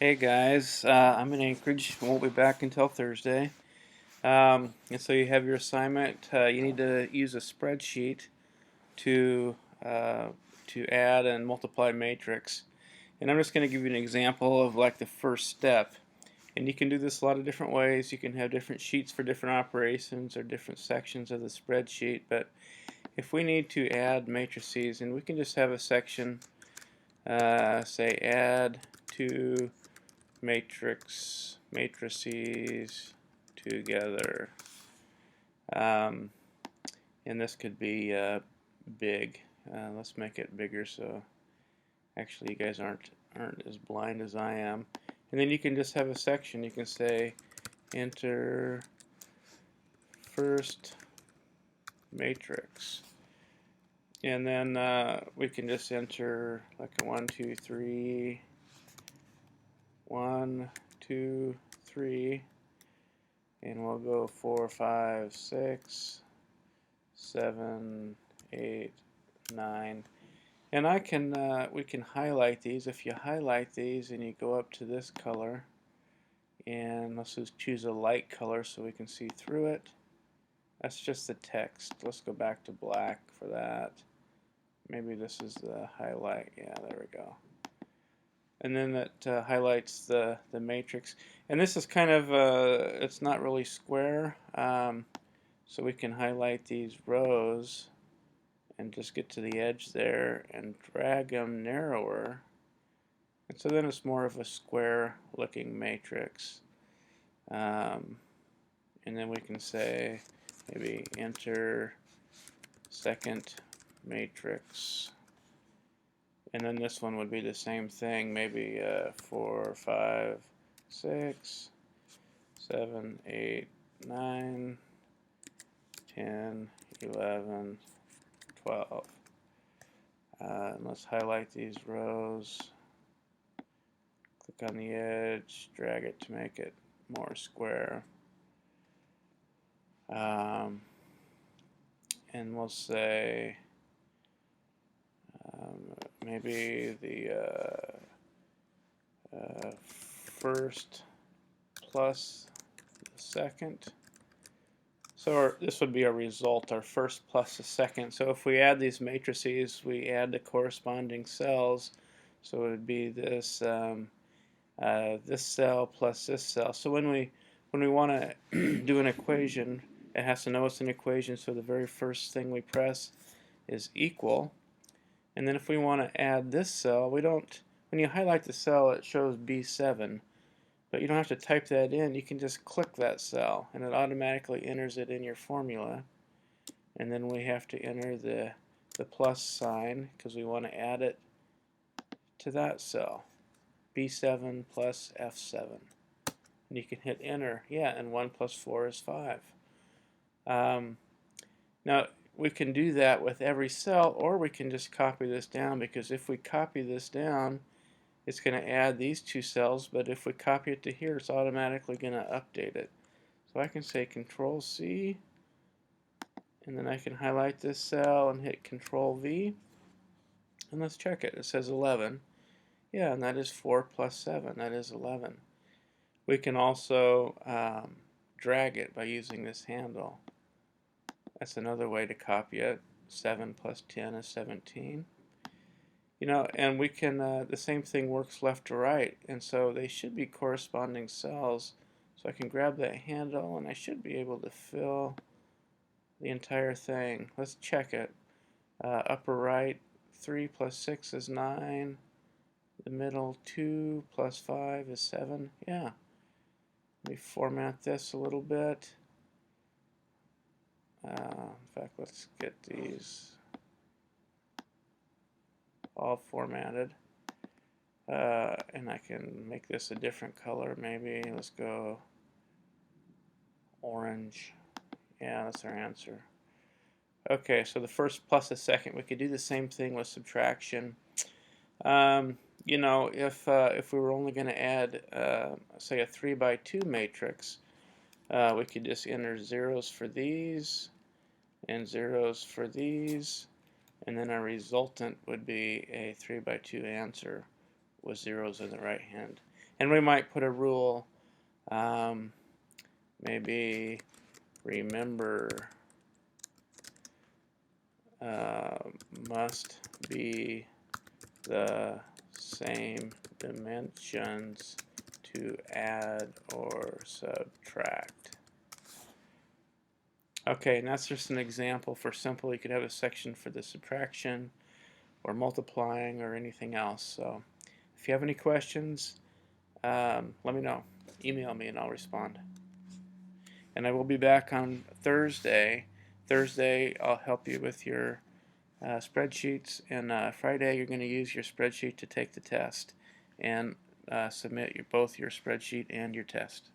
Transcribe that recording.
Hey guys, I'm in Anchorage. Won't be back until Thursday. And so you have your assignment. You need to use a spreadsheet to uh, to add and multiply matrix. And I'm just going to give you an example of like the first step. And you can do this a lot of different ways. You can have different sheets for different operations or different sections of the spreadsheet. But if we need to add matrices, and we can just have a section, say add to matrices together, um, and this could be big. Let's make it bigger so actually you guys aren't as blind as I am. And then you can just have a section. You can say enter first matrix, and then we can just enter like a 1 2 3 1 2 3, and we'll go 4 5 6 7 8 9, and we can highlight these. If you highlight these and you go up to this color, and let's just choose a light color so we can see through it. That's just the text. Let's go back to black for that. Maybe this is the highlight. Yeah, there we go. And then that highlights the matrix. And this is kind of, it's not really square, so we can highlight these rows and just get to the edge there and drag them narrower. And so then it's more of a square looking matrix. And then we can say maybe enter second matrix. And then this one would be the same thing, maybe 4 5 6 7 8 9 10 11 12. And let's highlight these rows, click on the edge, drag it to make it more square, and we'll say maybe the first plus the second. So this would be our result, our first plus the second. So if we add these matrices, we add the corresponding cells. So it would be this this cell plus this cell. So when we want to do an equation, it has to know it's an equation. So the very first thing we press is equal. And then if we want to add this cell, we don't. When you highlight the cell, it shows B7. But you don't have to type that in. You can just click that cell, and it automatically enters it in your formula. And then we have to enter the plus sign because we want to add it to that cell. B7 plus F7. And you can hit enter. Yeah, and 1 plus 4 is 5. Now, we can do that with every cell, or we can just copy this down, because if we copy this down, it's going to add these two cells, but if we copy it to here, it's automatically going to update it. So I can say Control C, and then I can highlight this cell and hit Control V, and let's check it. It says 11. Yeah, and that is 4 plus 7. That is 11. We can also drag it by using this handle. That's another way to copy it. 7 plus 10 is 17. You know, and we can, the same thing works left to right, and so they should be corresponding cells. So I can grab that handle, and I should be able to fill the entire thing. Let's check it. Upper right, 3 plus 6 is 9. The middle, 2 plus 5 is 7. Yeah. Let me format this a little bit. In fact, let's get these all formatted. And I can make this a different color maybe. Let's go orange. Yeah, that's our answer. Okay, so the first plus the second. We could do the same thing with subtraction. You know, if we were only going to add, say, a 3 by 2 matrix, we could just enter zeros for these and zeros for these, and then our resultant would be a 3 by 2 answer with zeros in the right hand. And we might put a rule, maybe remember must be the same dimensions to add or subtract. Okay, and that's just an example for simple. You could have a section for the subtraction or multiplying or anything else. So if you have any questions, let me know. Email me and I'll respond. And I will be back on Thursday. Thursday, I'll help you with your spreadsheets, and Friday, you're going to use your spreadsheet to take the test and submit both your spreadsheet and your test.